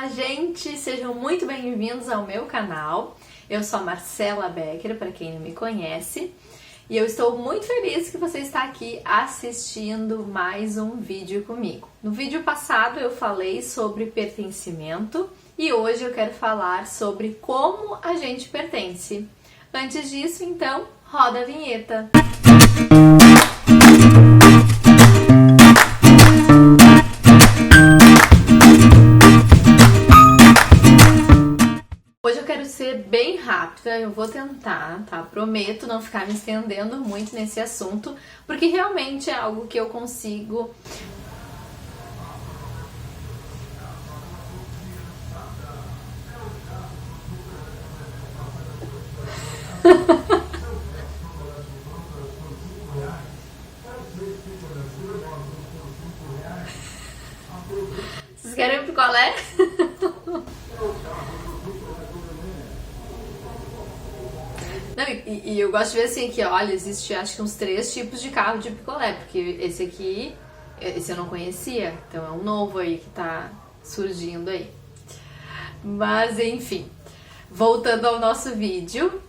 Olá, gente! Sejam muito bem-vindos ao meu canal. Eu sou a Marcela Becker, para quem não me conhece, e eu estou muito feliz que você está aqui assistindo mais um vídeo comigo. No vídeo passado eu falei sobre pertencimento e hoje eu quero falar sobre como a gente pertence. Antes disso, então, roda a vinheta! Hoje eu quero ser bem rápida, eu vou tentar, tá? Prometo não ficar me estendendo muito nesse assunto, porque realmente é algo que eu consigo... Vocês querem um picolé? Não, e eu gosto de ver assim que, olha, existe acho que uns 3 tipos de carro de picolé, porque esse eu não conhecia, então é um novo aí que tá surgindo aí. Mas enfim, voltando ao nosso vídeo,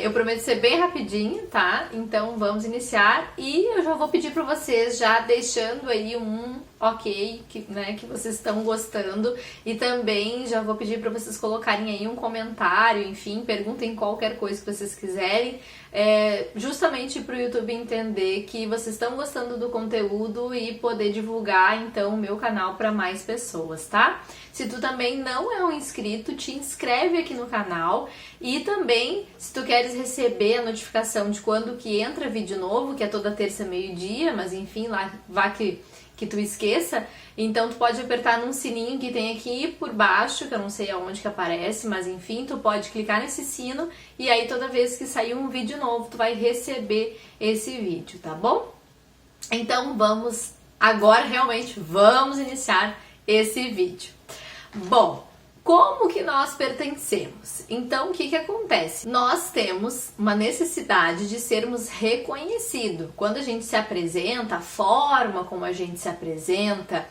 eu prometo ser bem rapidinho, tá? Então vamos iniciar e eu já vou pedir para vocês já deixando aí um ok, que vocês estão gostando, e também já vou pedir para vocês colocarem aí um comentário, enfim, perguntem qualquer coisa que vocês quiserem, justamente para o YouTube entender que vocês estão gostando do conteúdo e poder divulgar então o meu canal para mais pessoas, tá? Se tu também não é um inscrito, te inscreve aqui no canal, e também se tu queres receber a notificação de quando que entra vídeo novo, que é toda terça meio-dia, mas enfim, lá vá que tu esqueça, então tu pode apertar num sininho que tem aqui por baixo, que eu não sei aonde que aparece, mas enfim, tu pode clicar nesse sino e aí toda vez que sair um vídeo novo, tu vai receber esse vídeo, tá bom? Então vamos, agora realmente vamos iniciar esse vídeo. Bom, como que nós pertencemos? Então, o que acontece? Nós temos uma necessidade de sermos reconhecidos. Quando a gente se apresenta, a forma como a gente se apresenta,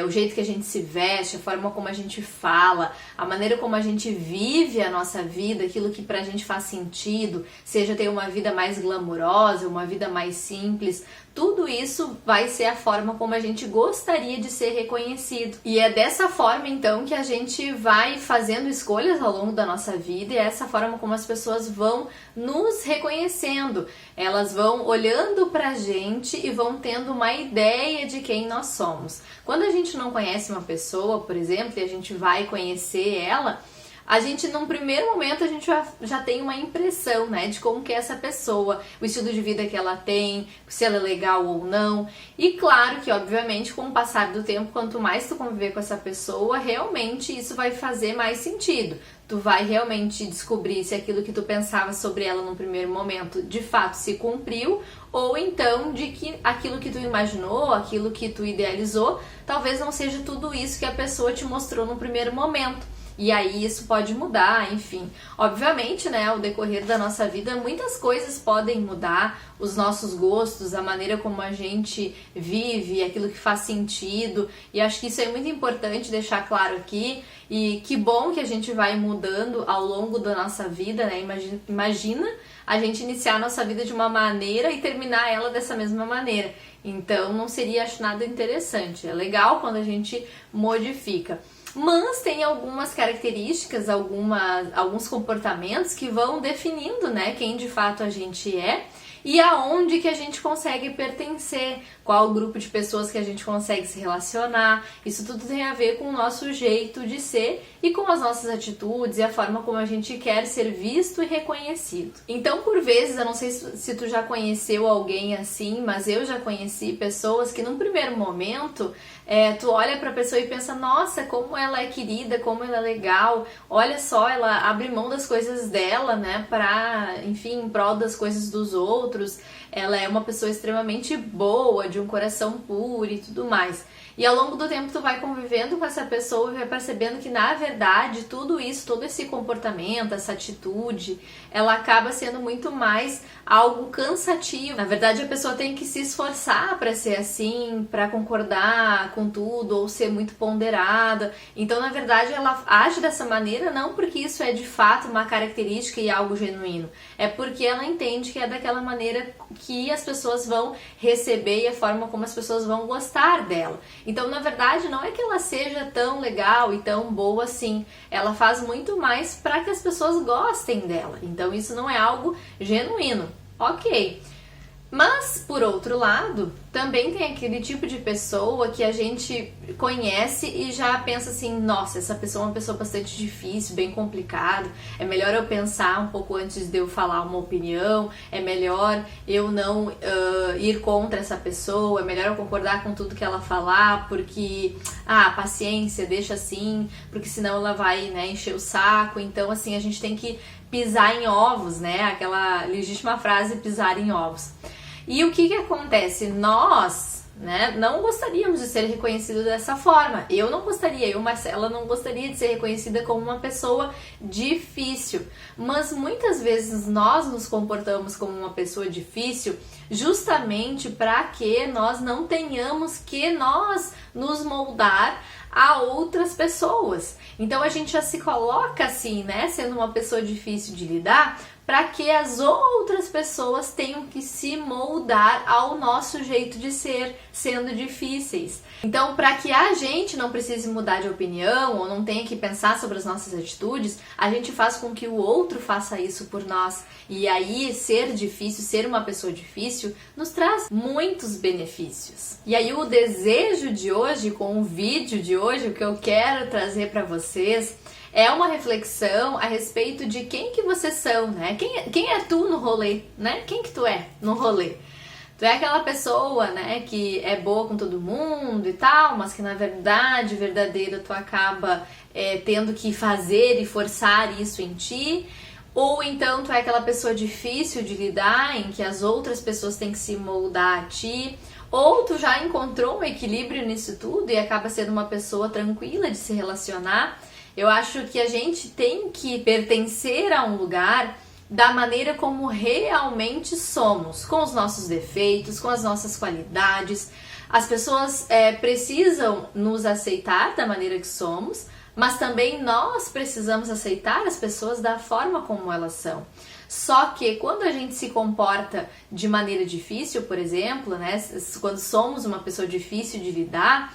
o jeito que a gente se veste, a forma como a gente fala, a maneira como a gente vive a nossa vida, aquilo que pra gente faz sentido, seja ter uma vida mais glamurosa, uma vida mais simples, tudo isso vai ser a forma como a gente gostaria de ser reconhecido. E é dessa forma, então, que a gente vai fazendo escolhas ao longo da nossa vida, e é essa forma como as pessoas vão nos reconhecendo. Elas vão olhando pra gente e vão tendo uma ideia de quem nós somos. Quando a gente não conhece uma pessoa, por exemplo, e a gente vai conhecer ela, a gente, num primeiro momento, a gente já tem uma impressão, né, de como que é essa pessoa, o estilo de vida que ela tem, se ela é legal ou não. E claro que, obviamente, com o passar do tempo, quanto mais tu conviver com essa pessoa, realmente isso vai fazer mais sentido. Tu vai realmente descobrir se aquilo que tu pensava sobre ela no primeiro momento, de fato, se cumpriu, ou então de que aquilo que tu imaginou, aquilo que tu idealizou, talvez não seja tudo isso que a pessoa te mostrou no primeiro momento. E aí isso pode mudar, enfim. Obviamente, né, ao decorrer da nossa vida, muitas coisas podem mudar, os nossos gostos, a maneira como a gente vive, aquilo que faz sentido, e acho que isso é muito importante deixar claro aqui, e que bom que a gente vai mudando ao longo da nossa vida, né, imagina a gente iniciar a nossa vida de uma maneira e terminar ela dessa mesma maneira, então não seria, acho, nada interessante, é legal quando a gente modifica. Mas tem algumas características, alguns comportamentos que vão definindo, né, quem de fato a gente é e aonde que a gente consegue pertencer, qual o grupo de pessoas que a gente consegue se relacionar. Isso tudo tem a ver com o nosso jeito de ser e com as nossas atitudes e a forma como a gente quer ser visto e reconhecido. Então, por vezes, eu não sei se tu já conheceu alguém assim, mas eu já conheci pessoas que num primeiro momento tu olha pra pessoa e pensa, nossa, como ela é querida, como ela é legal, olha só, ela abre mão das coisas dela, né, enfim, em prol das coisas dos outros, ela é uma pessoa extremamente boa, de um coração puro e tudo mais. E ao longo do tempo tu vai convivendo com essa pessoa e vai percebendo que na verdade tudo isso, todo esse comportamento, essa atitude, ela acaba sendo muito mais algo cansativo. Na verdade a pessoa tem que se esforçar para ser assim, para concordar com tudo ou ser muito ponderada. Então na verdade ela age dessa maneira não porque isso é de fato uma característica e algo genuíno, é porque ela entende que é daquela maneira que as pessoas vão receber e a forma como as pessoas vão gostar dela. Então, na verdade, não é que ela seja tão legal e tão boa assim. Ela faz muito mais para que as pessoas gostem dela. Então, isso não é algo genuíno. Ok. Mas, por outro lado, também tem aquele tipo de pessoa que a gente conhece e já pensa assim, nossa, essa pessoa é uma pessoa bastante difícil, bem complicada, é melhor eu pensar um pouco antes de eu falar uma opinião, é melhor eu não ir contra essa pessoa, é melhor eu concordar com tudo que ela falar, porque, paciência, deixa assim, porque senão ela vai, né, encher o saco. Então, assim, a gente tem que pisar em ovos, né, aquela legítima frase, pisar em ovos. E o que acontece? Nós, né, não gostaríamos de ser reconhecidos dessa forma. Eu não gostaria, eu, Marcela, não gostaria de ser reconhecida como uma pessoa difícil. Mas muitas vezes nós nos comportamos como uma pessoa difícil justamente para que nós não tenhamos que nós nos moldar a outras pessoas. Então a gente já se coloca assim, né, sendo uma pessoa difícil de lidar, para que as outras pessoas tenham que se moldar ao nosso jeito de ser, sendo difíceis. Então, para que a gente não precise mudar de opinião ou não tenha que pensar sobre as nossas atitudes, a gente faz com que o outro faça isso por nós. E aí, ser difícil, ser uma pessoa difícil, nos traz muitos benefícios. E aí, o desejo de hoje, com o vídeo de hoje, o que eu quero trazer para vocês é uma reflexão a respeito de quem que vocês são, né? Quem é tu no rolê, né? Quem que tu é no rolê? Tu é aquela pessoa, né, que é boa com todo mundo e tal, mas que na verdade, verdadeira, tu acaba tendo que fazer e forçar isso em ti. Ou então tu é aquela pessoa difícil de lidar, em que as outras pessoas têm que se moldar a ti. Ou tu já encontrou um equilíbrio nisso tudo e acaba sendo uma pessoa tranquila de se relacionar. Eu acho que a gente tem que pertencer a um lugar da maneira como realmente somos, com os nossos defeitos, com as nossas qualidades. As pessoas precisam nos aceitar da maneira que somos, mas também nós precisamos aceitar as pessoas da forma como elas são. Só que quando a gente se comporta de maneira difícil, por exemplo, né, quando somos uma pessoa difícil de lidar,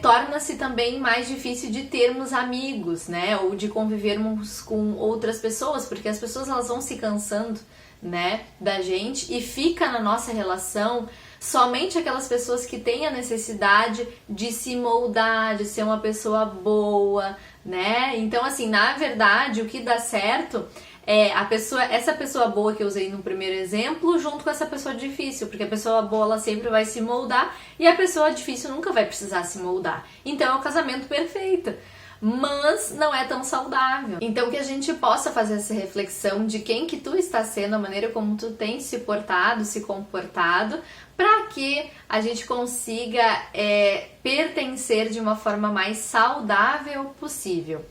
torna-se também mais difícil de termos amigos, né, ou de convivermos com outras pessoas, porque as pessoas elas vão se cansando, né, da gente e fica na nossa relação somente aquelas pessoas que têm a necessidade de se moldar, de ser uma pessoa boa, né? Então, assim, na verdade, o que dá certo é essa pessoa boa que eu usei no primeiro exemplo junto com essa pessoa difícil, porque a pessoa boa ela sempre vai se moldar e a pessoa difícil nunca vai precisar se moldar. Então é o casamento perfeito, mas não é tão saudável. Então que a gente possa fazer essa reflexão de quem que tu está sendo, a maneira como tu tem se portado, se comportado, para que a gente consiga pertencer de uma forma mais saudável possível.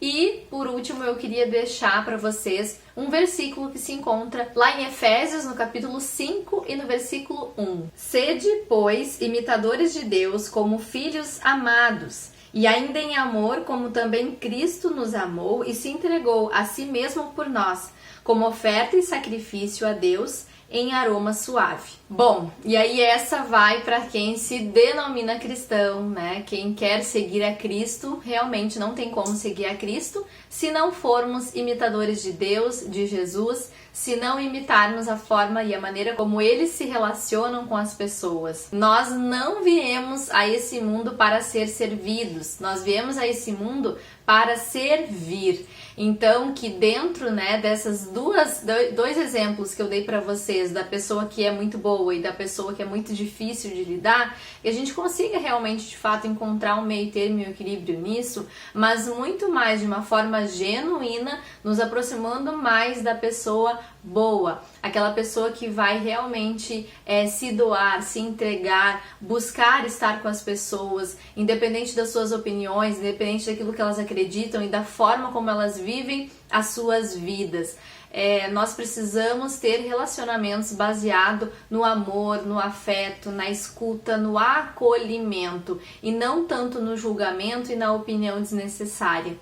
E, por último, eu queria deixar para vocês um versículo que se encontra lá em Efésios, no capítulo 5 e no versículo 1. Sede, pois, imitadores de Deus como filhos amados, e ainda em amor, como também Cristo nos amou e se entregou a si mesmo por nós, como oferta e sacrifício a Deus em aroma suave. Bom, e aí essa vai para quem se denomina cristão, né? Quem quer seguir a Cristo, realmente não tem como seguir a Cristo se não formos imitadores de Deus, de Jesus, se não imitarmos a forma e a maneira como eles se relacionam com as pessoas. Nós não viemos a esse mundo para ser servidos, nós viemos a esse mundo para servir. Então, que dentro, né, dessas dois exemplos que eu dei para vocês, vez da pessoa que é muito boa e da pessoa que é muito difícil de lidar, que a gente consiga realmente, de fato, encontrar um meio termo e um equilíbrio nisso, mas muito mais de uma forma genuína, nos aproximando mais da pessoa boa, aquela pessoa que vai realmente se doar, se entregar, buscar estar com as pessoas, independente das suas opiniões, independente daquilo que elas acreditam e da forma como elas vivem as suas vidas. Nós precisamos ter relacionamentos baseados no amor, no afeto, na escuta, no acolhimento e não tanto no julgamento e na opinião desnecessária.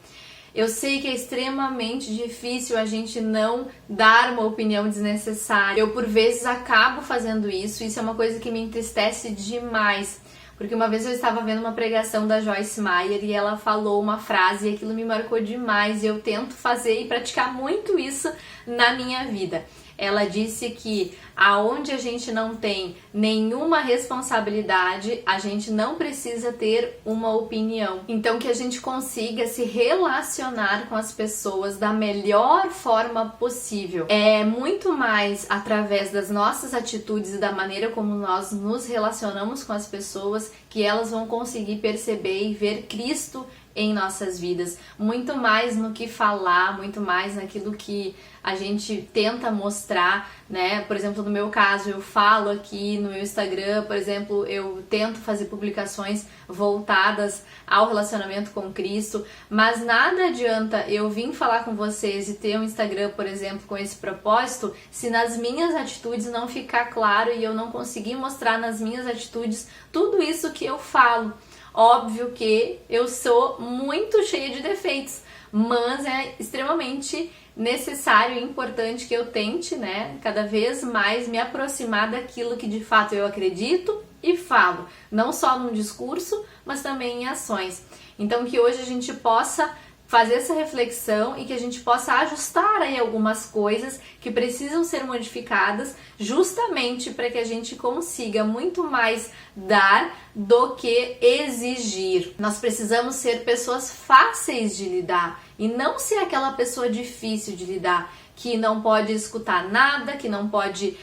Eu sei que é extremamente difícil a gente não dar uma opinião desnecessária. Eu, por vezes, acabo fazendo isso. Isso é uma coisa que me entristece demais. Porque uma vez eu estava vendo uma pregação da Joyce Meyer e ela falou uma frase e aquilo me marcou demais. E eu tento fazer e praticar muito isso na minha vida. Ela disse que aonde a gente não tem nenhuma responsabilidade, a gente não precisa ter uma opinião. Então que a gente consiga se relacionar com as pessoas da melhor forma possível. É muito mais através das nossas atitudes e da maneira como nós nos relacionamos com as pessoas que elas vão conseguir perceber e ver Cristo em nossas vidas, muito mais no que falar, muito mais naquilo que a gente tenta mostrar, né? Por exemplo, no meu caso, eu falo aqui no meu Instagram, por exemplo, eu tento fazer publicações voltadas ao relacionamento com Cristo, mas nada adianta eu vir falar com vocês e ter um Instagram, por exemplo, com esse propósito, se nas minhas atitudes não ficar claro e eu não conseguir mostrar nas minhas atitudes tudo isso que eu falo. Óbvio que eu sou muito cheia de defeitos, mas é extremamente necessário e importante que eu tente, né, cada vez mais me aproximar daquilo que de fato eu acredito e falo, não só num discurso, mas também em ações. Então que hoje a gente possa fazer essa reflexão e que a gente possa ajustar aí algumas coisas que precisam ser modificadas justamente para que a gente consiga muito mais dar do que exigir. Nós precisamos ser pessoas fáceis de lidar e não ser aquela pessoa difícil de lidar, que não pode escutar nada, que não pode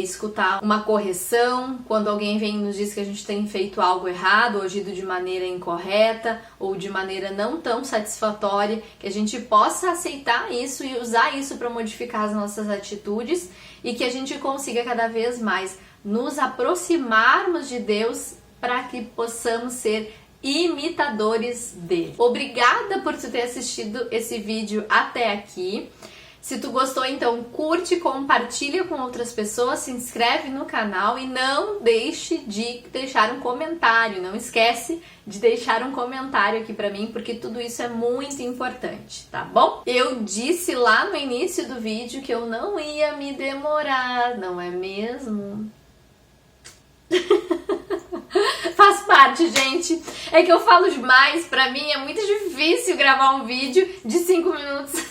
escutar uma correção, quando alguém vem e nos diz que a gente tem feito algo errado, ou agido de maneira incorreta, ou de maneira não tão satisfatória, que a gente possa aceitar isso e usar isso para modificar as nossas atitudes e que a gente consiga cada vez mais nos aproximarmos de Deus para que possamos ser imitadores dele. Obrigada por tu ter assistido esse vídeo até aqui. Se tu gostou, então curte, compartilha com outras pessoas, se inscreve no canal e não deixe de deixar um comentário. Não esquece de deixar um comentário aqui pra mim, porque tudo isso é muito importante, tá bom? Eu disse lá no início do vídeo que eu não ia me demorar, não é mesmo? Faz parte, gente. É que eu falo demais, pra mim é muito difícil gravar um vídeo de 5 minutos.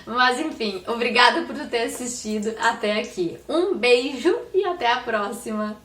Mas enfim, obrigada por ter assistido até aqui. Um beijo e até a próxima.